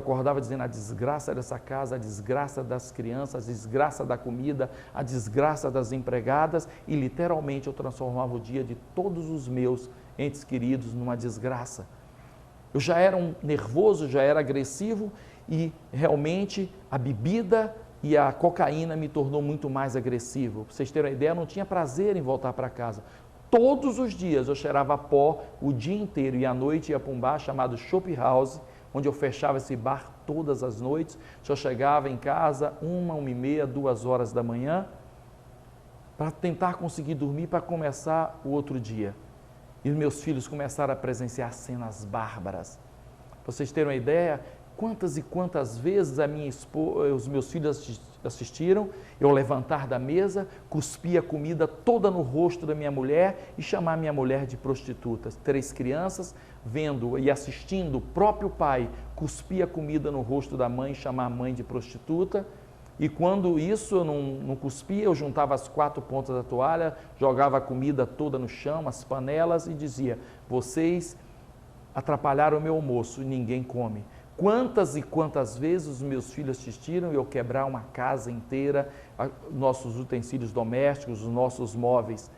acordava dizendo a desgraça dessa casa, a desgraça das crianças, a desgraça da comida, a desgraça das empregadas, e literalmente eu transformava o dia de todos os meus entes queridos numa desgraça. Eu já era um nervoso, já era agressivo, e realmente a bebida e a cocaína me tornou muito mais agressivo. Para vocês terem uma ideia, eu não tinha prazer em voltar para casa. Todos os dias eu cheirava pó o dia inteiro, e à noite ia para um bar chamado Shop House, onde eu fechava esse bar todas as noites. Eu chegava em casa 1h30, 2h da manhã, para tentar conseguir dormir para começar o outro dia. E os meus filhos começaram a presenciar cenas bárbaras. Para vocês terem uma ideia, quantas e quantas vezes os meus filhos assistiram eu levantar da mesa, cuspir a comida toda no rosto da minha mulher e chamar minha mulher de prostituta. 3 crianças vendo e assistindo o próprio pai cuspir a comida no rosto da mãe e chamar a mãe de prostituta. E quando isso eu não cuspia, eu juntava as 4 pontas da toalha, jogava a comida toda no chão, as panelas, e dizia: vocês atrapalharam o meu almoço e ninguém come. Quantas e quantas vezes os meus filhos assistiram eu quebrar uma casa inteira, nossos utensílios domésticos, os nossos móveis.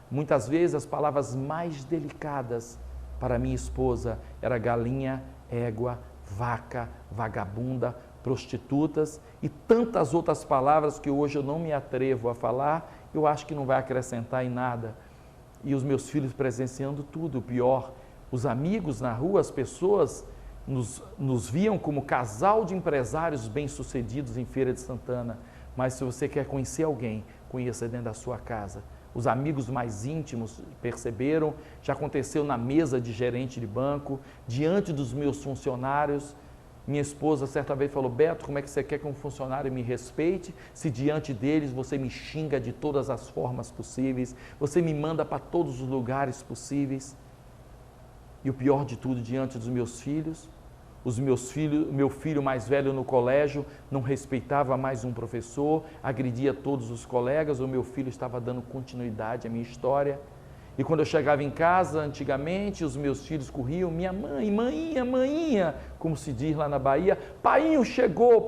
Muitas vezes as palavras mais delicadas para minha esposa era galinha, égua, vaca, vagabunda, prostitutas e tantas outras palavras que hoje eu não me atrevo a falar, eu acho que não vai acrescentar em nada. E os meus filhos presenciando tudo, o pior, os amigos na rua, as pessoas nos viam como casal de empresários bem-sucedidos em Feira de Santana, mas se você quer conhecer alguém, conheça dentro da sua casa. Os amigos mais íntimos perceberam, já aconteceu na mesa de gerente de banco, diante dos meus funcionários. Minha esposa certa vez falou: Beto, como é que você quer que um funcionário me respeite se diante deles você me xinga de todas as formas possíveis, você me manda para todos os lugares possíveis? E o pior de tudo, diante dos meus filhos, meu filho mais velho no colégio não respeitava mais um professor, agredia todos os colegas, o meu filho estava dando continuidade à minha história. E quando eu chegava em casa, antigamente, os meus filhos corriam: minha mãe, maninha, maninha, como se diz lá na Bahia, painho chegou,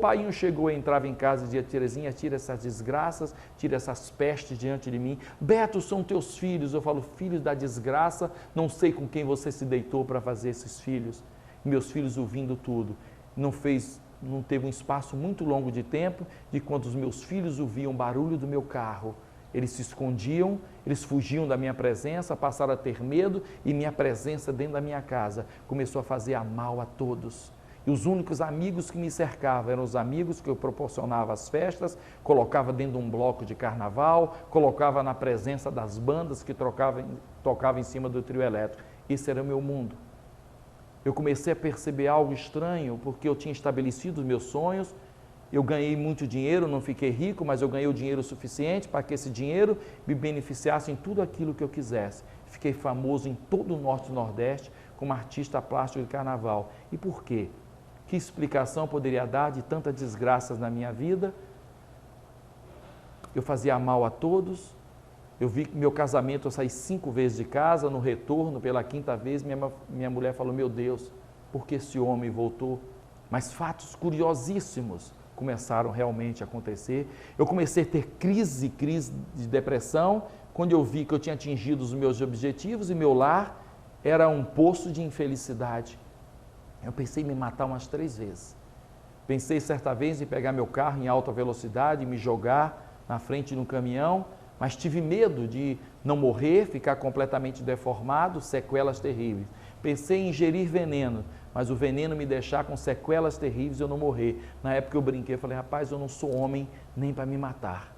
eu entrava em casa e dizia: Terezinha, tira essas desgraças, tira essas pestes diante de mim. Beto, são teus filhos. Eu falo: filhos da desgraça, não sei com quem você se deitou para fazer esses filhos. E meus filhos ouvindo tudo, não teve um espaço muito longo de tempo, de quando os meus filhos ouviam o barulho do meu carro, eles se escondiam, eles fugiam da minha presença, passaram a ter medo, e minha presença dentro da minha casa começou a fazer a mal a todos. E os únicos amigos que me cercavam eram os amigos que eu proporcionava as festas, colocava dentro de um bloco de carnaval, colocava na presença das bandas que tocavam em cima do trio elétrico. Esse era o meu mundo. Eu comecei a perceber algo estranho, porque eu tinha estabelecido os meus sonhos. Eu ganhei muito dinheiro, não fiquei rico, mas eu ganhei o dinheiro suficiente para que esse dinheiro me beneficiasse em tudo aquilo que eu quisesse. Fiquei famoso em todo o Norte e Nordeste como artista plástico de carnaval. E por quê? Que explicação poderia dar de tantas desgraças na minha vida? Eu fazia mal a todos. Eu vi que meu casamento, eu saí 5 vezes de casa, no retorno, pela 5ª vez, minha mulher falou: meu Deus, por que esse homem voltou? Mas fatos curiosíssimos começaram realmente a acontecer. Eu comecei a ter crise de depressão, quando eu vi que eu tinha atingido os meus objetivos e meu lar era um poço de infelicidade. Eu pensei em me matar umas 3 vezes. Pensei certa vez em pegar meu carro em alta velocidade e me jogar na frente de um caminhão, mas tive medo de não morrer, ficar completamente deformado, sequelas terríveis. Pensei em ingerir veneno, mas o veneno me deixar com sequelas terríveis e eu não morrer. Na época eu brinquei, falei: rapaz, eu não sou homem nem para me matar.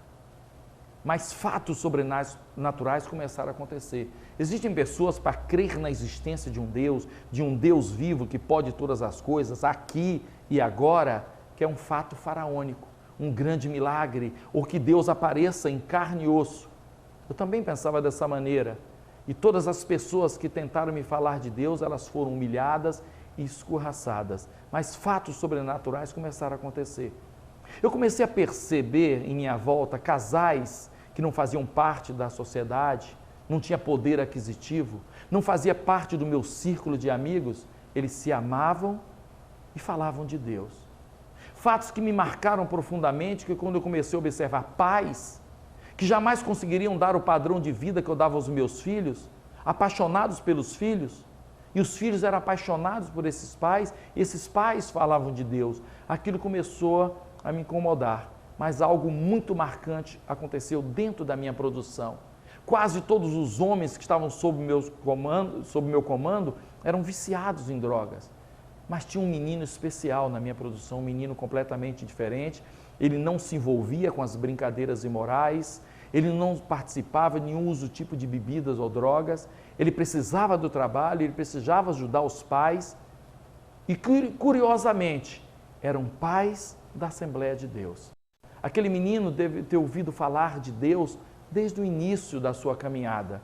Mas fatos sobrenaturais começaram a acontecer. Existem pessoas para crer na existência de um Deus vivo que pode todas as coisas, aqui e agora, que é um fato faraônico, um grande milagre, ou que Deus apareça em carne e osso. Eu também pensava dessa maneira. E todas as pessoas que tentaram me falar de Deus, elas foram humilhadas e escorraçadas. Mas fatos sobrenaturais começaram a acontecer. Eu comecei a perceber em minha volta casais que não faziam parte da sociedade, não tinha poder aquisitivo, não fazia parte do meu círculo de amigos. Eles se amavam, e falavam de Deus. Fatos que me marcaram profundamente, que quando eu comecei a observar pais que jamais conseguiriam dar o padrão de vida que eu dava aos meus filhos, apaixonados pelos filhos, e os filhos eram apaixonados por esses pais falavam de Deus. Aquilo começou a me incomodar, mas algo muito marcante aconteceu dentro da minha produção. Quase todos os homens que estavam sob meu comando eram viciados em drogas. Mas tinha um menino especial na minha produção, um menino completamente diferente. Ele não se envolvia com as brincadeiras imorais, ele não participava de nenhum uso tipo de bebidas ou drogas, ele precisava do trabalho, ele precisava ajudar os pais. E curiosamente, eram pais da Assembleia de Deus. Aquele menino deve ter ouvido falar de Deus desde o início da sua caminhada.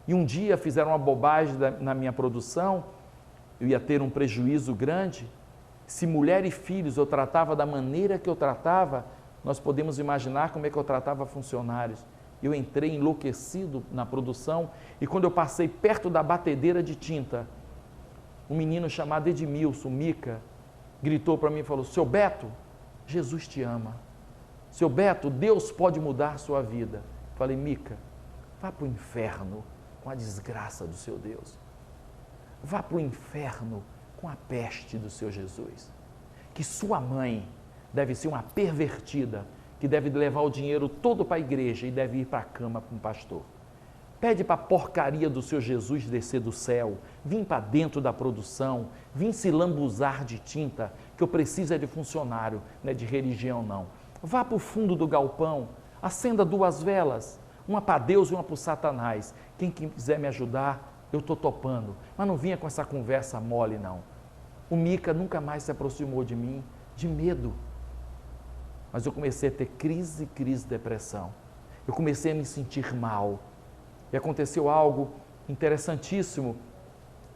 E um dia fizeram uma bobagem na minha produção, eu ia ter um prejuízo grande. Se mulher e filhos eu tratava da maneira que eu tratava, nós podemos imaginar como é que eu tratava funcionários. Eu entrei enlouquecido na produção e quando eu passei perto da batedeira de tinta, um menino chamado Edmilson, Mica, gritou para mim e falou: "Seu Beto, Jesus te ama. Seu Beto, Deus pode mudar a sua vida." Falei: "Mica, vá para o inferno com a desgraça do seu Deus. Vá para o inferno com a peste do seu Jesus. Que sua mãe deve ser uma pervertida, que deve levar o dinheiro todo para a igreja e deve ir para a cama com um pastor. Pede para a porcaria do seu Jesus descer do céu, vim para dentro da produção, vim se lambuzar de tinta, que eu preciso é de funcionário, não é de religião não. Vá para o fundo do galpão, acenda 2 velas, uma para Deus e uma para o Satanás. Quem quiser me ajudar, eu estou topando, mas não vinha com essa conversa mole não." O Mica nunca mais se aproximou de mim, de medo. Mas eu comecei a ter crise de depressão. Eu comecei a me sentir mal. E aconteceu algo interessantíssimo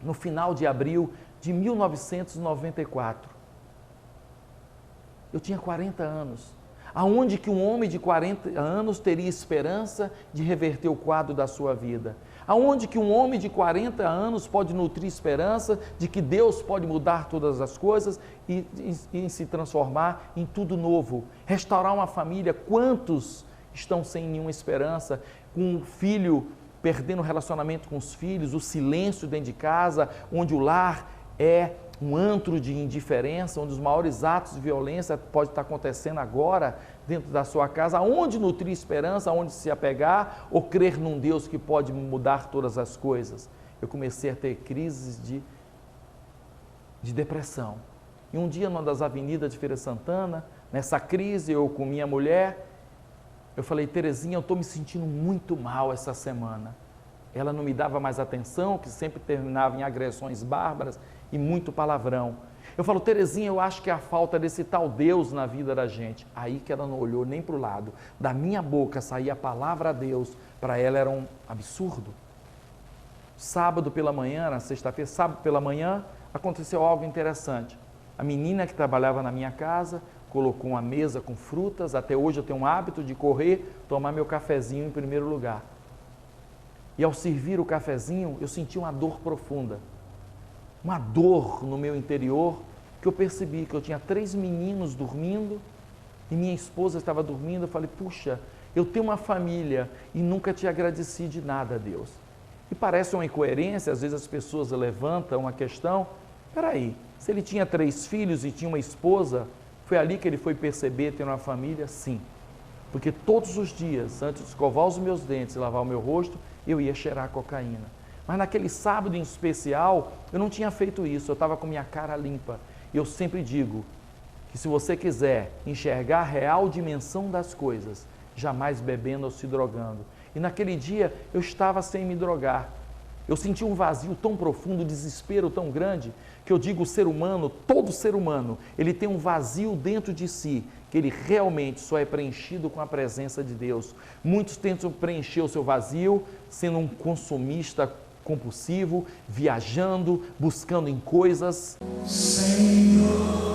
no final de abril de 1994. Eu tinha 40 anos. Aonde que um homem de 40 anos teria esperança de reverter o quadro da sua vida? Aonde que um homem de 40 anos pode nutrir esperança de que Deus pode mudar todas as coisas e se transformar em tudo novo? Restaurar uma família. Quantos estão sem nenhuma esperança, com um filho perdendo o relacionamento com os filhos, o silêncio dentro de casa, onde o lar é um antro de indiferença, onde os maiores atos de violência podem estar acontecendo agora dentro da sua casa. Aonde nutrir esperança, aonde se apegar ou crer num Deus que pode mudar todas as coisas? Eu comecei a ter crises de depressão. E um dia, numa das avenidas de Feira Santana, nessa crise, eu com minha mulher, eu falei: "Terezinha, eu estou me sentindo muito mal essa semana." Ela não me dava mais atenção, que sempre terminava em agressões bárbaras e muito palavrão. Eu falo: "Terezinha, eu acho que é a falta desse tal Deus na vida da gente." Aí que ela não olhou nem para o lado. Da minha boca saía a palavra Deus, para ela era um absurdo. Sábado pela manhã, na sexta-feira, sábado pela manhã, aconteceu algo interessante. A menina que trabalhava na minha casa colocou uma mesa com frutas. Até hoje eu tenho um hábito de correr, tomar meu cafezinho em primeiro lugar. E ao servir o cafezinho, eu senti uma dor profunda. Uma dor no meu interior, que eu percebi que eu tinha 3 meninos dormindo e minha esposa estava dormindo. Eu falei: "Puxa, eu tenho uma família e nunca te agradeci de nada a Deus." E parece uma incoerência, às vezes as pessoas levantam uma questão: peraí, se ele tinha 3 filhos e tinha uma esposa, foi ali que ele foi perceber ter uma família? Sim, porque todos os dias, antes de escovar os meus dentes e lavar o meu rosto, eu ia cheirar cocaína. Mas naquele sábado em especial, eu não tinha feito isso, eu estava com minha cara limpa. E eu sempre digo que se você quiser enxergar a real dimensão das coisas, jamais bebendo ou se drogando. E naquele dia eu estava sem me drogar. Eu senti um vazio tão profundo, um desespero tão grande, que eu digo: o ser humano, todo ser humano, ele tem um vazio dentro de si, que ele realmente só é preenchido com a presença de Deus. Muitos tentam preencher o seu vazio sendo um consumista compulsivo, viajando, buscando em coisas. Senhor.